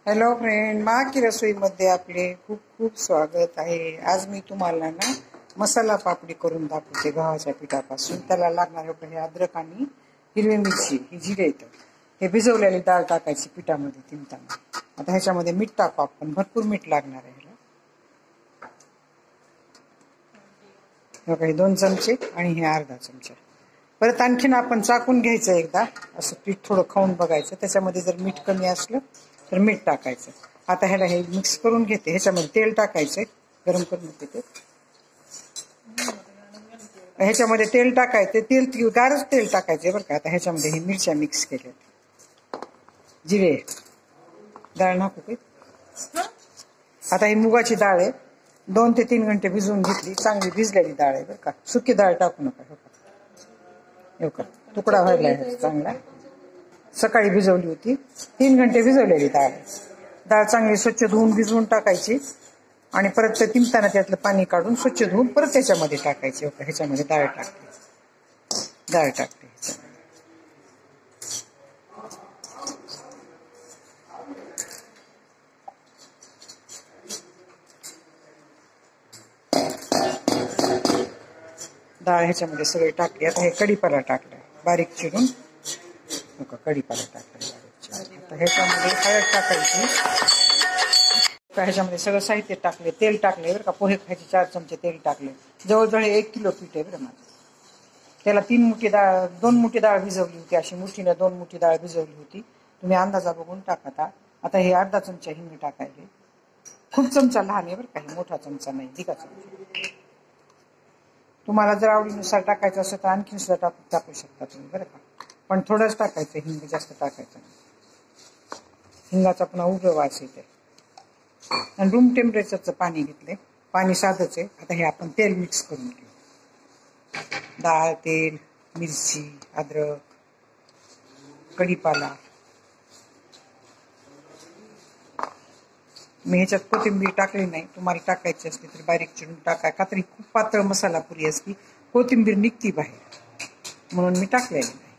Hello friend, मा की रसोईमध्ये आपले खूप खूप स्वागत आहे. आज मी तुम्हाला ना मसाला पापडी करून दाखवते गव्हाच्या पिठापासून. त्याला लागणारे पहिले अद्रक आणि हिरवी मिरची, ही जिरे येतं. हे भिजवलेली डाळ टाकायची पिठामध्ये तिंबताना. आता ह्याच्यामध्ये मीठ टाकू आपण, भरपूर मीठ लागणार आहे ह्याला. हे 2 चमचे आणि हे अर्धा चमचा. परत आणखीन आपण चाकून घ्यायचं एकदा, असं पीठ थोडं खाऊन बघायचं. त्याच्यामध्ये जर मीठ कमी असलं तर मीठ टाकायचं. आता ह्याला हे मिक्स करून घेते. ह्याच्यामध्ये तेल टाकायचंय, गरम करून घेते. ह्याच्यामध्ये तेल टाकायचे, गारच तेल टाकायचे बरं का. आता ह्याच्यामध्ये हे मिरच्या मिक्स केल्या, जिरे, डाळ नाकू काही. आता ही मुगाची डाळ आहे, 2 ते 3 घंटे भिजवून घेतली. चांगली भिजलेली डाळ आहे बरं का. सुकी डाळ टाकू नका. हो का, तुकडा व्हायला आहे चांगला. सकाळी भिजवली होती, 3 घंटे भिजवलेली डाळ. डाळ चांगली स्वच्छ धुवून भिजवून टाकायची आणि परत ते तिंबताना त्यातलं पाणी काढून स्वच्छ धुवून परत त्याच्यामध्ये टाकायची. ह्याच्यामध्ये डाळ टाकते ह्याच्यामध्ये. डाळ ह्याच्यामध्ये सगळे टाकले. आता हे कढीपाला टाकलाय बारीक चिरून. कढीपाला टाकलाय बारीक चिरून. आता ह्याच्यामध्ये हळद टाकायची. ह्याच्यामध्ये सगळं साहित्य टाकले, तेल टाकले बरं का. पोहे खायचे 4 चमचे तेल टाकले. जवळजवळ 1 किलो पीठ आहे बरं माझं. त्याला 2 मुठी डाळ भिजवली होती. अशी मुठीनं 2 मुठी डाळ भिजवली होती. तुम्ही अंदाजा बघून टाका. आता हे अर्धा चमचा हिंग टाकायचे. खूप चमचा लहान आहे बरं का, मोठा चमचा नाही, अधिका चमचा. तुम्हाला जर आवडीनुसार टाकायचं असेल तर आणखी सुद्धा टाकू शकता तुम्ही बरं का. पण थोडंच टाकायचं, हिंग जास्त टाकायचं नाही. हिंगाचा पुन्हा उग्र वास येते. आणि रूम टेम्परेचरचं पाणी घेतलंय, पाणी साधंच आहे. आता हे आपण तेल मिक्स करून घेऊ. डाळ, तेल, मिरची, अद्रक, कढीपाला. मी ह्याच्यात कोथिंबीर टाकली नाही. तुम्हाला टाकायची असली तर बारीक चिरून टाका. का तरी खूप पातळ मसाला पुरी असती, कोथिंबीर निघती बाहेर, म्हणून मी टाकलेली नाही.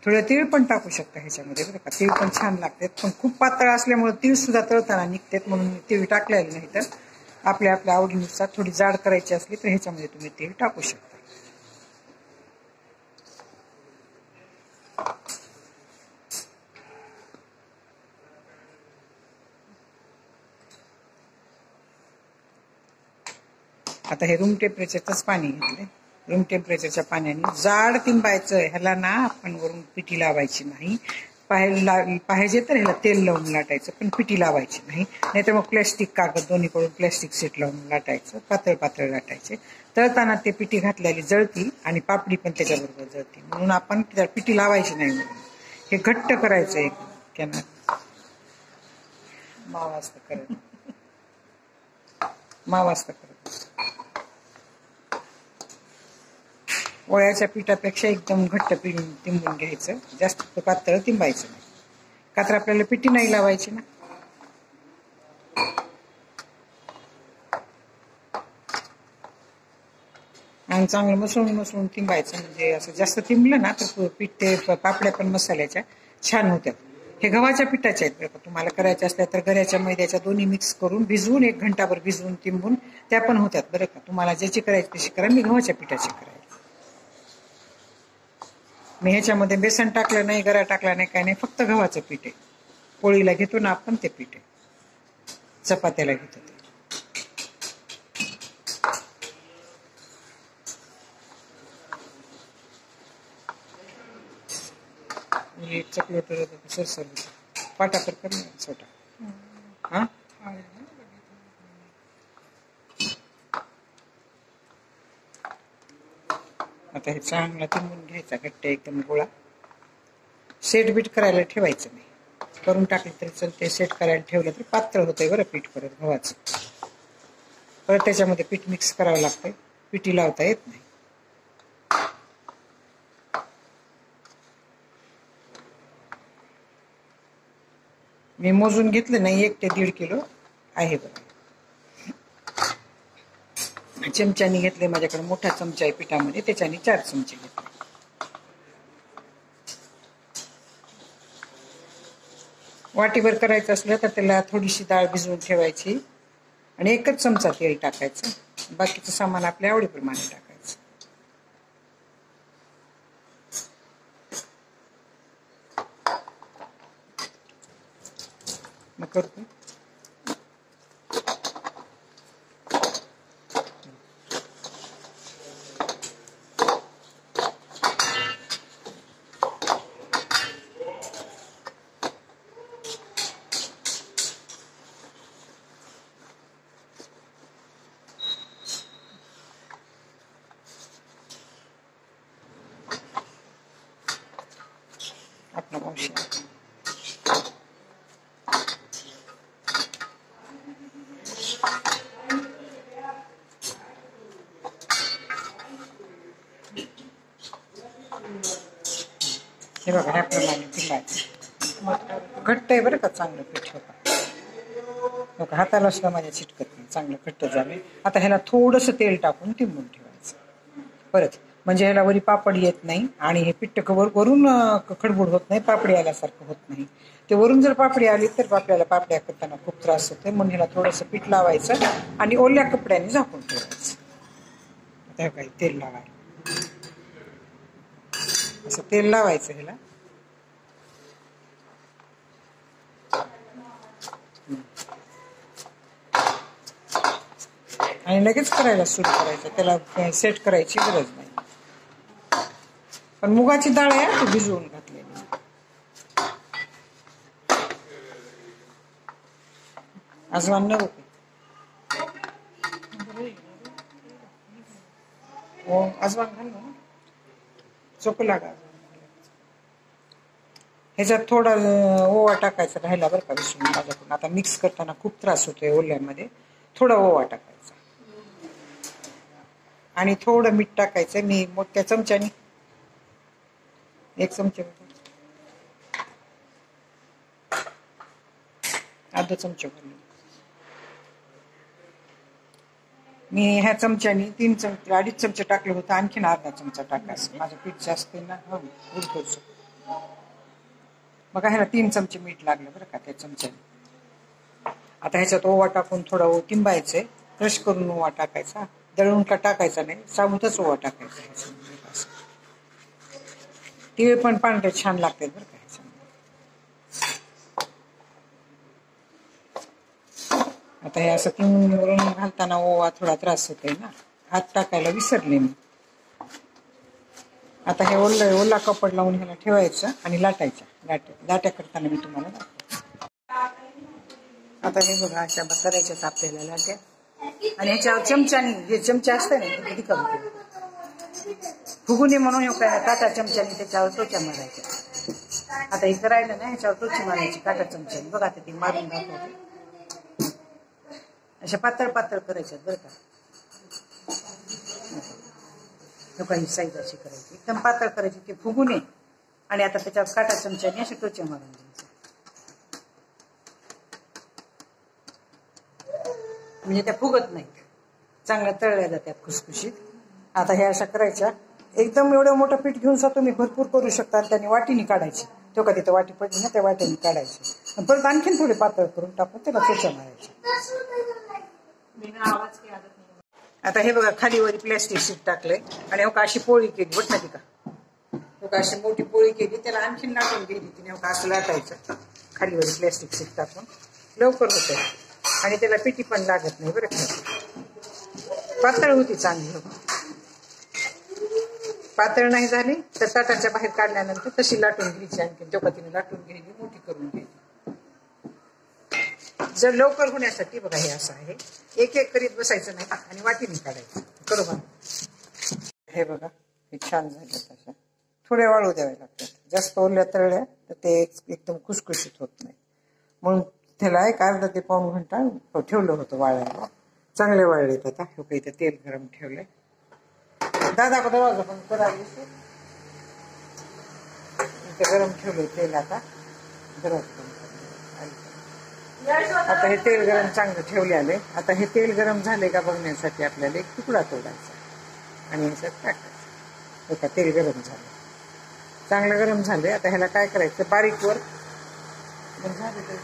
थोडं तीळ पण टाकू शकता ह्याच्यामध्ये बरं का. तीळ पण छान लागतात, पण खूप पातळ असल्यामुळे तीळ सुद्धा तळताना निघतात, म्हणून मी तीळ टाकलेले नाही. तर आपल्या आवडीनुसार थोडी जाड करायची असली तर ह्याच्यामध्ये तुम्ही तीळ टाकू शकता. आता हे रूम टेम्परेचरचंच पाणी घेतलंय. रूम टेम्परेचरच्या पाण्याने जाड तिंबायचं. ह्याला ना आपण वरून पिठी लावायची नाही. पाहिजे तर ह्याला तेल लावून लाटायचं, पण पिठी लावायची नाही. नाहीतर मग प्लॅस्टिक कागद दोन्हीकडून प्लॅस्टिक सीट लावून लाटायचं. पातळ पातळ लाटायचे. तळताना ते पिठी घातलेली जळती आणि पापडी पण त्याच्याबरोबर जळती, म्हणून आपण त्याला पिठी लावायची नाही. म्हणून हे घट्ट करायचं एक कॅनर. मावास्त करत वळ्याच्या पिठापेक्षा एकदम घट्ट तिंबून घ्यायचं. जास्त पातळ तिंबायचं नाही, का तर आपल्याला पिठी नाही लावायची ना. आणि चांगलं मसळून तिंबायचं. म्हणजे असं जास्त तिंबलं ना तर पीठ ते पापड्या पण मसाल्याच्या छान होत्यात. हे गव्हाच्या पिठाचे आहेत बरं का. तुम्हाला करायचे असल्या तर गऱ्याच्या मैद्याच्या दोन्ही मिक्स करून भिजवून 1 घंटाभर भिजवून तिंबून त्या पण होत्यात बरं का. तुम्हाला ज्याची करायची तशी करा. मी गव्हाच्या पिठाची करायची. मी ह्याच्यामध्ये बेसन टाकलं नाही, गरा टाकला नाही, काय नाही. फक्त गव्हाचं पीठ आहे. पोळीला घेतो ना आपण ते पीठ आहे, चपात्याला घेतो ते. चकलोट सरसर पाटा तर कर ना छोटा. हा, आता हे चांगला तिंबून घ्यायचा घट्ट एकदम गोळा. सेट बीट करायला ठेवायचं नाही. करून टाकलं तरी चलते. सेट करायला ठेवलं तर पातळ होतंय बरं पीठ. परत गव्हाचं परत त्याच्यामध्ये पीठ मिक्स करावं लागतंय. पिठी लावता येत नाही. मी मोजून घेतलं नाही, 1 ते 1.5 किलो आहे बरं. चमच्याने घेतले, माझ्याकडे मोठा चमचा आहे पिठामध्ये, त्याच्याने 4 चमचे घेतले. वाटीभर करायचं असलं तर त्याला थोडीशी डाळ भिजवून ठेवायची आणि 1च चमचा तेल टाकायचं. बाकीचं सामान आपल्या आवडीप्रमाणे टाकायचं. मग करतो. आपला मावशी हे बघा ह्याप्रमाणे फिरवायचं. घट्ट आहे बरं का चांगलं पीठ. बघा हाताला सुद्धा माझ्या चिटकत नाही, चांगलं घट्ट झालं. आता ह्याला थोडंसं तेल टाकून तिंबून ठेवायचं परत, म्हणजे ह्याला वरी पापड येत नाही आणि हे पिठ्ठ वरून खडबूड होत नाही, पापडी आल्यासारखं होत नाही. ते वरून जर पापडी आली तर आपल्याला पापड्या करताना खूप त्रास होते. म्हणून ह्याला थोडंसं पीठ लावायचं आणि ओल्या कपड्याने झाकून ठेवायचं. आता काही तेल लावायला असं तेल लावायचं ह्याला. आणि लगेच करायला सुरू करायचं, त्याला सेट करायची गरज नाही. पण मुगाची डाळ आहे ती भिजवून घातलेली. आजवान नको हो, आजवान घाल ना, चोख लागा. ह्याच्यात थोडा ओवा टाकायचा राहिला बरं का विसरून माझ्याकडून. आता मिक्स करताना खूप त्रास होतोय ओल्यामध्ये. थोडा ओवा टाकायचा आणि थोडं मीठ टाकायचं. मी मोठ्या चमच्याने 1 चमचा, अर्धा चमचा भरला. मी ह्या चमच्याने 3 चमचे 2.5 चमचे टाकलं होतं, आणखीन अर्धा चमचा टाकायचं. माझं पीठ जास्त आहे ना, उडतोच. बघा ह्याला 3 चमचे मीठ लागलं बरं का त्या चमच्याने. आता ह्याच्यात ओवा टाकून थोडा तिंबायचंय. क्रश करून ओवा टाकायचा, दळून का टाकायचा नाही, साबूतच ओवा टाकायचा. तिळे पण पांढरे छान लागतात बरं का ह्याच्यामध्ये. आता हे असं तिळून घालताना ओवा थोडा त्रास होतोय ना, हात टाकायला विसरले मी. आता हे ओला कपड लावून ह्याला ठेवायचं आणि लाटायच्या. लाट्या करताना मी तुम्हाला दाखवते. आता हे बघा अशा करायच्यात आपल्याला लाट्या. आणि ह्याच्यावर चमच्याने, जे चमचे असते ना किती कमी फुगुने म्हणून हे काय काटा चमच्याने त्याच्यावर टोच्या मारायच्या. आता हे करायला ना ह्याच्यावर टोची मारायची काटा चमच्याने. बघा आता ती मारून दाखवते. अशा पातळ पातळ करायच्यात बरं का. काही साईज अशी करायची, एकदम पातळ करायची, ते फुगू नये. आणि आता त्याच्यावर काटा चमच्याने असे टोचे मारून द्यायचे, म्हणजे त्या फुगत नाही, चांगल्या तळल्या जातात खुसखुशीत. आता हे अशा करायच्या. एकदम एवढं मोठं पीठ घेऊन जा तुम्ही, भरपूर करू शकता. आणि त्यांनी वाटीने काढायची. तो का तिथं वाटी पडली ना, त्या वाटीने काढायची. परत आणखीन थोडे पातळ करून टाकून त्याला टोच्या मारायच्या. आता हे बघा खालीवर प्लॅस्टिक शीट टाकलंय आणि हो का अशी पोळी केली बघ ना ती का. हो का अशी मोठी पोळी केली, त्याला आणखीन लाटून गेली तिने. हो का असं लाटायचं खालीवर प्लॅस्टिक शीट टाकून. लवकर होत आणि त्याला पिठी पण लागत नाही बरं का. पातळ होती चांगली. हो पातळ नाही झाली तर ताटाच्या बाहेर काढल्यानंतर तशी लाटून घ्यायची. आणखी तो का तिने लाटून घ्यायची, मोठी करून घ्यायची. जर लवकर होण्यासाठी बघा हे असं आहे, एक एक करीत बसायचं नाही आणि वाटीने काढायचं. बरोबर. हे बघा हे छान झालं. तशा थोड्या वाळू द्याव्या लागतात. जास्त ओल्या तळल्या तर ते एकदम खुसखुशीत होत नाही. म्हणून त्याला एक अर्धा ते पाऊण घंटा ठेवलं होतं वाळायला. चांगले वाळलेत आता. हे काही इथं तेल गरम ठेवलंय. दादा का दरवाजा पण करायला इथं गरम ठेवलंय तेल. आता दरवाजा आता हे तेल गरम चांगलं ठेवले आले. आता हे तेल गरम झाले का बघण्यासाठी आपल्याला एक तुकडा तोडायचा आणि ह्याच्यात टाकायचं. एका तेल गरम झालं, चांगलं गरम झाले. आता ह्याला काय करायचं, बारीकवर पण झाले तर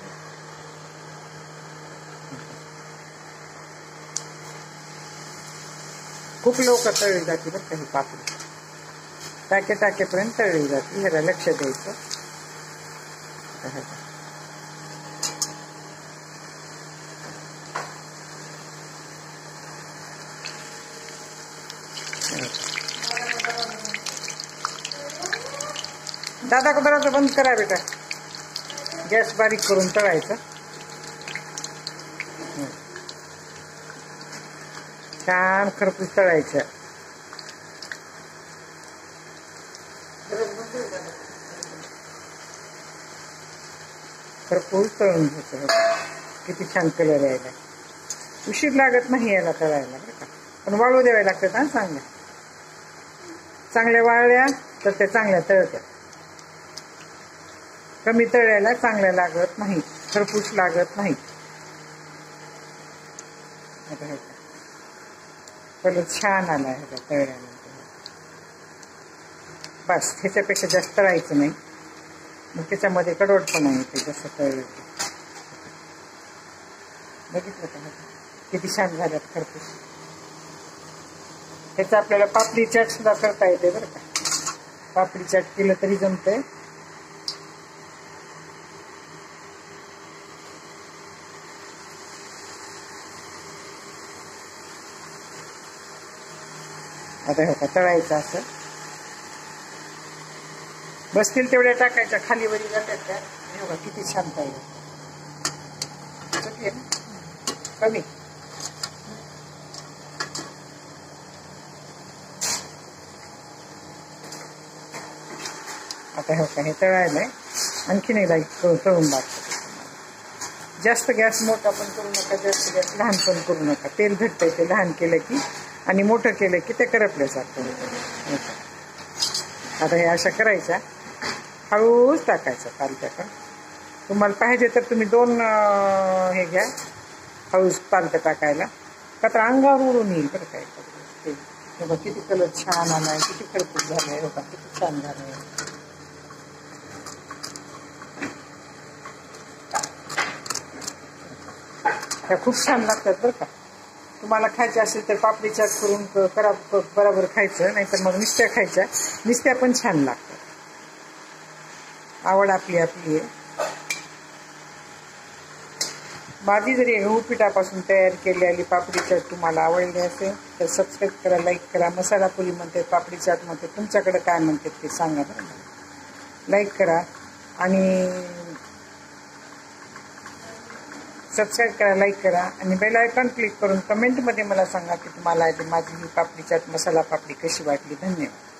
खूप लवकर तळली जाते बरं का ही पापडी. टाकेपर्यंत तळली जाते. ह्याला लक्ष द्यायचं. दादा कुदराचं बंद करा बेटा. गॅस बारीक करून तळायचं. छान खरपूस तळायचं. खरपूस तळून घ्यायचं. किती छान कलर यायला. उशीर लागत नाही याला तळायला बरं का. पण वाळू द्याव्या लागतात ना चांगल्या. चांगल्या वाळल्या तर त्या चांगल्या तळतात. कमी तळायला चांगल्या लागत नाही, खरपूस लागत नाही. कलर छान आला ह्याचा तळल्यानंतर. बस ह्याच्यापेक्षा जास्त तळायचं नाही, मग त्याच्यामध्ये कडवटपणा येते जसं तळलं. बघितलं का किती छान झाल्यात खरपूस. ह्याचा आपल्याला पापडी चाट सुद्धा करता येते बरं का. पापडी चाट केलं तरी जमतंय. आता हो का तळायचं असं. बसतील तेवढ्या टाकायच्या, खाली वरी जातात त्या. हो का किती छान तळलं. कमी आता हो का हे तळायलंय. आणखीन एकदा तळून टाकतो. जास्त गॅस मोठा पण करू नका, जास्त गॅस लहान पण करू नका. तेल भेटतंय ते लहान केलं की, आणि मोठं केलं की ते करपल्यासारखं होतं. आता हे अशा करायच्या. हळूच टाकायचं पालत्याकडं. तुम्हाला पाहिजे तर तुम्ही 2 हे घ्या हळूच पालत्या टाकायला, का तर अंगावर उडून येईल बरं काय. बघा किती कलर छान आलाय, किती खरपूस झालाय. बघा किती छान झालंय. ह्या खूप छान लागतात बरं का. तुम्हाला खायचे असेल तर पापडी चाट करून करा बरोबर खायचं, नाहीतर मग नुसत्या खायच्या. नुसत्या पण छान लागतात. आवड आपली आपली आहे. माझी जरी गहू पिठापासून तयार केलेली पापडी चाट तुम्हाला आवडली असेल तर सबस्क्राईब करा, लाईक करा. मसाला पुरी म्हणते, पापडी चाट म्हणते, तुमच्याकडे काय म्हणतात ते सांगा बरं. लाईक करा आणि सबस्क्राईब करा, लाईक करा आणि बेल आयकॉन क्लिक करून कमेंटमध्ये मला सांगा की तुम्हाला माझी ही पापडी चाट मसाला पापडी कशी वाटली. धन्यवाद.